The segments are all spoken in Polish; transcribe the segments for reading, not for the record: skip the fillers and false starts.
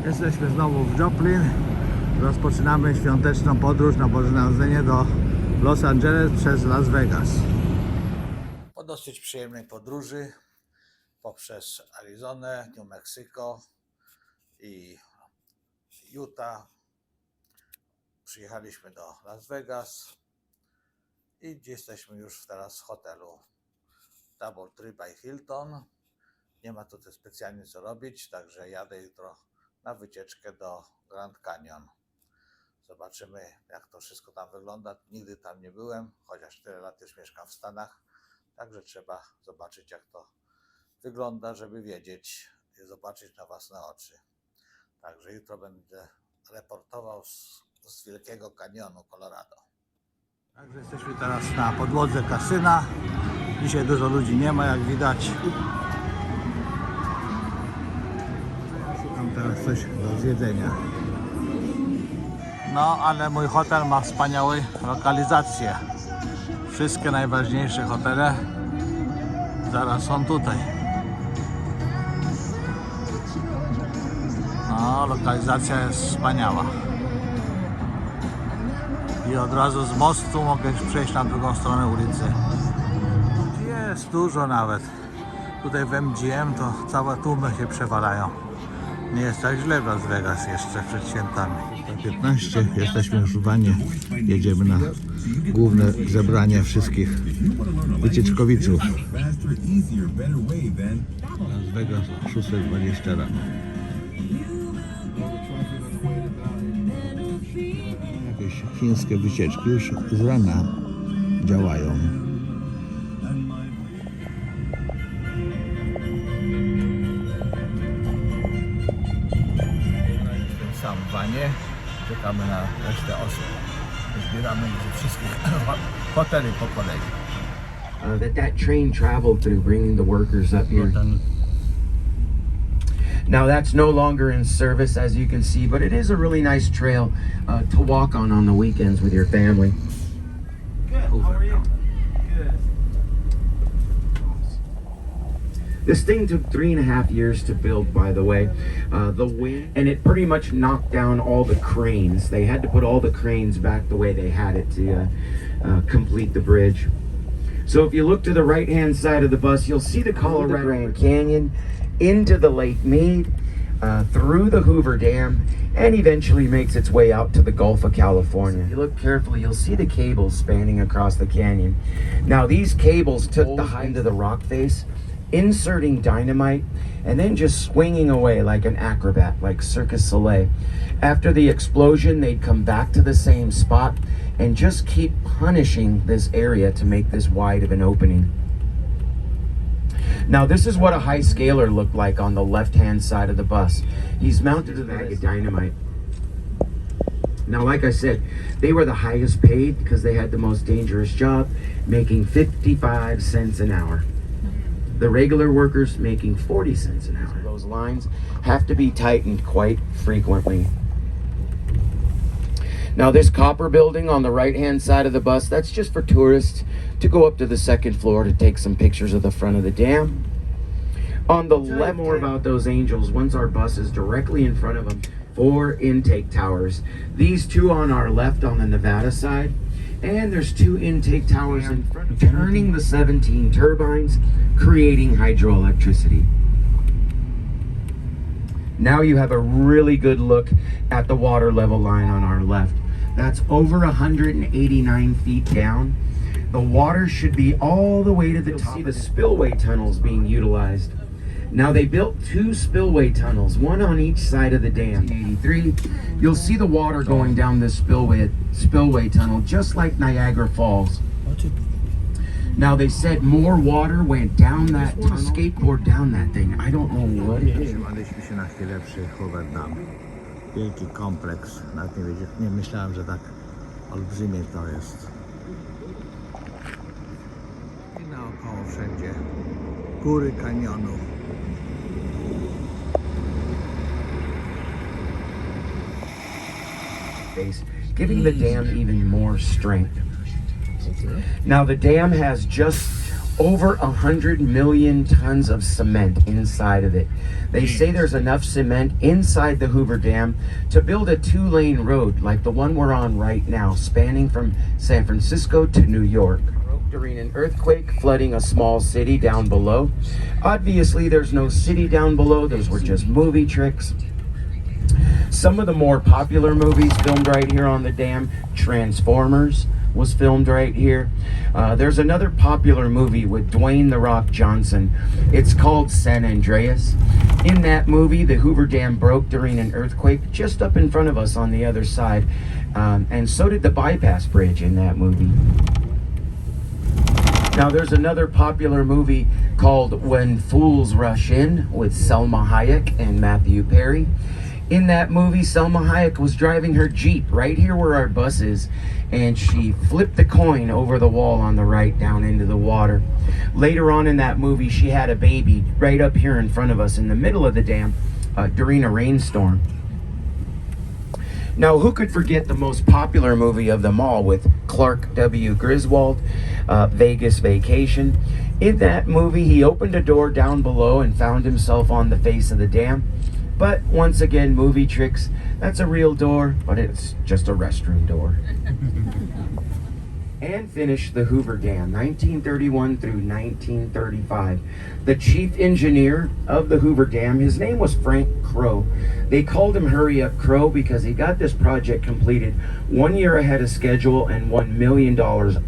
Jesteśmy znowu w Joplin. Rozpoczynamy świąteczną podróż na Boże Narodzenie do Los Angeles przez Las Vegas. Po dosyć przyjemnej podróży poprzez Arizonę, New Mexico i Utah przyjechaliśmy do Las Vegas i jesteśmy już teraz w hotelu Double Tree by Hilton. Nie ma tutaj specjalnie co robić, także jadę jutro na wycieczkę do Grand Canyon. Zobaczymy, jak to wszystko tam wygląda. Nigdy tam nie byłem, chociaż tyle lat już mieszkam w Stanach, także trzeba zobaczyć, jak to wygląda, żeby wiedzieć i zobaczyć na własne oczy. Także jutro będę reportował z Wielkiego Kanionu Colorado. Także jesteśmy teraz na podłodze kasyna. Dzisiaj dużo ludzi nie ma, jak widać. Szukam teraz coś do zjedzenia. No, ale mój hotel ma wspaniałą lokalizację. Wszystkie najważniejsze hotele zaraz są tutaj. No, lokalizacja jest wspaniała. I od razu z mostu mogę przejść na drugą stronę ulicy. Jest dużo nawet. Tutaj w MGM to całe tłumy się przewalają. Nie jest tak źle w Las Vegas jeszcze przed świętami. 15 jesteśmy już w wanie. Jedziemy na główne zebranie wszystkich wycieczkowiczów. Las Vegas o 6:20 rano. Jakieś chińskie wycieczki już z rana działają. Sam w wanie, czekamy na resztę osób. Zbieramy ze wszystkich hoteli po kolei. That train traveled through, bringing the workers up here. Now that's no longer in service, as you can see, but it is a really nice trail to walk on the weekends with your family. Good. How are you? Good. This thing took 3.5 years to build, by the way. The wind, and it pretty much knocked down all the cranes. They had to put all the cranes back the way they had it to complete the bridge. So if you look to the right-hand side of the bus, you'll see the Colorado Grand Canyon, into the Lake Mead, through the Hoover Dam, and eventually makes its way out to the Gulf of California. If you look carefully, you'll see the cables spanning across the canyon. Now these cables took the height of the rock face, inserting dynamite, and then just swinging away like an acrobat, like Circus Soleil. After the explosion, they'd come back to the same spot and just keep punishing this area to make this wide of an opening. Now this is what a high scaler looked like on the left-hand side of the bus. He's mounted to the bag of dynamite. Now, like I said, they were the highest paid because they had the most dangerous job, making 55 cents an hour. The regular workers making 40 cents an hour. Those lines have to be tightened quite frequently. Now this copper building on the right-hand side of the bus, that's just for tourists to go up to the second floor to take some pictures of the front of the dam. On the left, more about those angels. Once our bus is directly in front of them, 4 intake towers. These 2 on our left on the Nevada side, and there's 2 intake towers in front, turning the 17 turbines, creating hydroelectricity. Now you have a really good look at the water level line on our left. That's over 189 feet down. The water should be all the way to the top. See the spillway tunnels being utilized. Now they built 2 spillway tunnels, one on each side of the dam. 83. You'll see the water going down this spillway tunnel, just like Niagara Falls. Now they said more water went down that tunnel. Skateboard down that thing. I don't know what it is. Zatrzymaliśmy się na chwilę przy Hoover Dam. Wielki kompleks. Nawet nie myślałem, że tak olbrzymie to jest. I naokoło wszędzie góry kanionu. Giving the dam even more strength. Now the dam has just over 100 million tons of cement inside of it. They say there's enough cement inside the Hoover Dam to build a 2-lane road like the one we're on right now, spanning from San Francisco to New York. During an earthquake flooding a small city down below. Obviously, there's no city down below. Those were just movie tricks. Some of the more popular movies filmed right here on the dam. Transformers was filmed right here. There's another popular movie with Dwayne "The Rock" Johnson. It's called San Andreas. In that movie, the Hoover Dam broke during an earthquake just up in front of us on the other side. And so did the bypass bridge in that movie. Now, there's another popular movie called When Fools Rush In with Selma Hayek and Matthew Perry. In that movie, Selma Hayek was driving her Jeep right here where our bus is, and she flipped the coin over the wall on the right down into the water. Later on in that movie, she had a baby right up here in front of us in the middle of the dam during a rainstorm. Now, who could forget the most popular movie of them all with Clark W. Griswold, Vegas Vacation? In that movie, he opened a door down below and found himself on the face of the dam. But once again, movie tricks. That's a real door, but it's just a restroom door. And finished the Hoover Dam, 1931 through 1935. The chief engineer of the Hoover Dam, his name was Frank Crow. They called him Hurry Up Crow because he got this project completed 1 year ahead of schedule and $1 million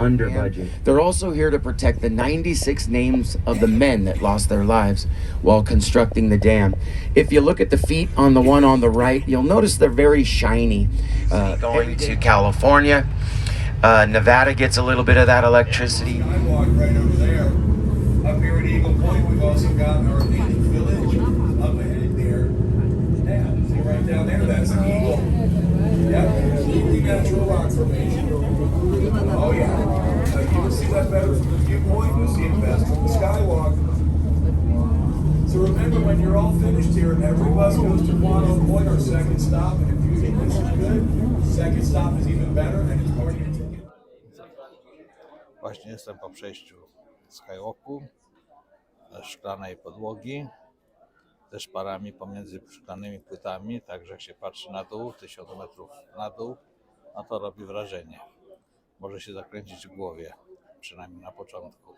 under budget. They're also here to protect the 96 names of the men that lost their lives while constructing the dam. If you look at the feet on the one on the right, you'll notice they're very shiny. Going to California. Nevada gets a little bit of that electricity. Sidewalk right over there. Up here at Eagle Point, we've also got our native village up ahead there. Yeah, see right down there, that's an eagle. Yeah, completely natural rock formation. Oh yeah. You can see that better from the viewpoint, you'll see it best from the skywalk. So remember, when you're all finished here, every bus goes to Guano Point, our second stop, and if you think this is good, second stop is even better, and it's more than Właśnie jestem po przejściu skywalku, szklanej podłogi, ze szparami pomiędzy szklanymi płytami, także jak się patrzy na dół, 1000 metrów na dół, no to robi wrażenie. Może się zakręcić w głowie, przynajmniej na początku,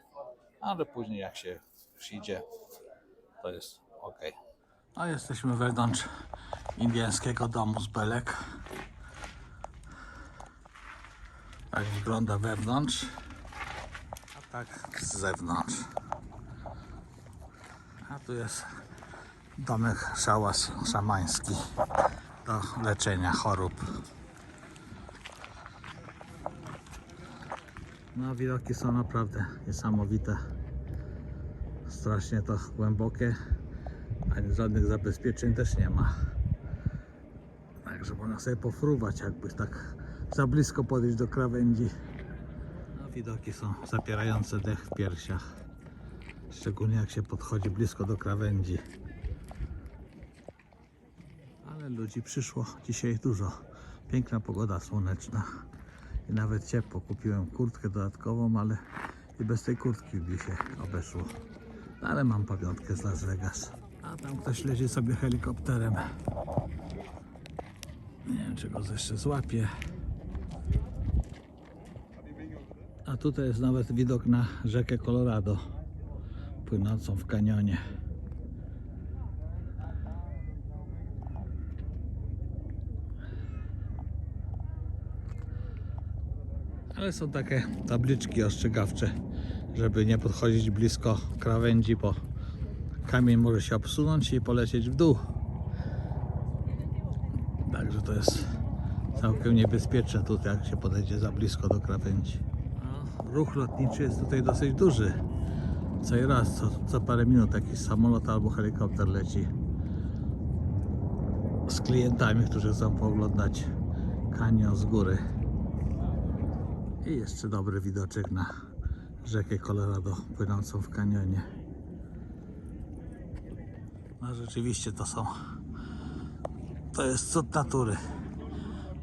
ale później jak się przyjdzie, to jest ok. A jesteśmy wewnątrz indyjskiego domu z belek. Tak wygląda wewnątrz, a tak z zewnątrz. A tu jest domek szałas szamański do leczenia chorób. No, widoki są naprawdę niesamowite. Strasznie to głębokie, a żadnych zabezpieczeń też nie ma. Także można sobie pofruwać, jakby tak za blisko podejść do krawędzi. No, widoki są zapierające dech w piersiach. Szczególnie jak się podchodzi blisko do krawędzi. Ale ludzi przyszło dzisiaj dużo. Piękna pogoda słoneczna. I nawet ciepło. Kupiłem kurtkę dodatkową, ale i bez tej kurtki by się obeszło. Ale mam pamiątkę z Las Vegas. A tam ktoś leci sobie helikopterem. Nie wiem, czy go jeszcze złapie. A tutaj jest nawet widok na rzekę Colorado, płynącą w kanionie. Ale są takie tabliczki ostrzegawcze, żeby nie podchodzić blisko krawędzi, bo kamień może się obsunąć i polecieć w dół. Także to jest całkiem niebezpieczne tutaj, jak się podejdzie za blisko do krawędzi. No, ruch lotniczy jest tutaj dosyć duży. Cały raz, co parę minut jakiś samolot albo helikopter leci z klientami, którzy chcą pooglądać kanion z góry. I jeszcze dobry widoczek na rzekę Colorado płynącą w kanionie. No rzeczywiście to jest cud natury.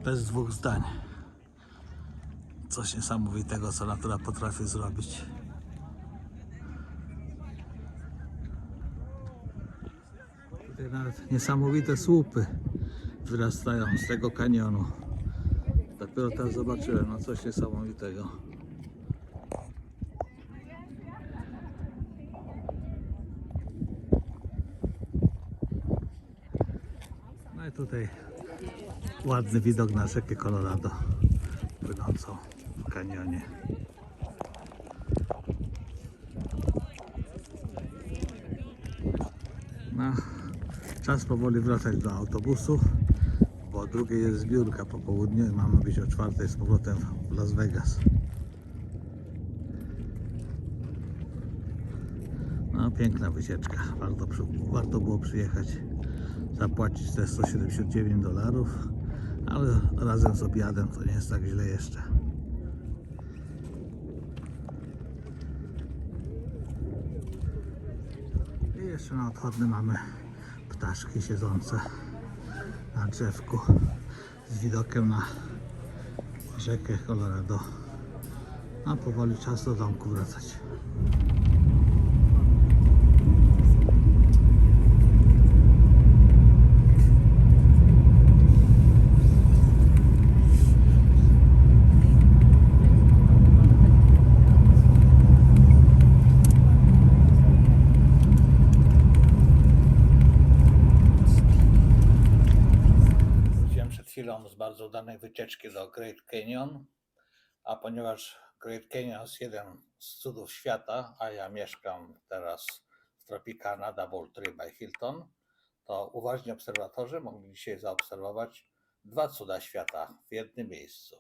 Bez dwóch zdań. Coś niesamowitego, co natura potrafi zrobić. Tutaj nawet niesamowite słupy wyrastają z tego kanionu. Dopiero teraz zobaczyłem, no coś niesamowitego. No i tutaj ładny widok na rzekę Colorado płynącą w kanionie. No, czas powoli wracać do autobusu, bo o 2:00 jest zbiórka po południu i mamy być o 4:00 z powrotem w Las Vegas. No, piękna wycieczka, warto było przyjechać, zapłacić te $179, ale razem z obiadem to nie jest tak źle jeszcze. I jeszcze na odchodne mamy ptaszki siedzące na drzewku z widokiem na rzekę Colorado. A powoli czas do domku wracać. Przed chwilą z bardzo udanej wycieczki do Great Canyon, a ponieważ Great Canyon jest jeden z cudów świata, a ja mieszkam teraz w Tropicana Doubletree by Hilton, to uważni obserwatorzy mogli dzisiaj zaobserwować 2 cuda świata w jednym miejscu.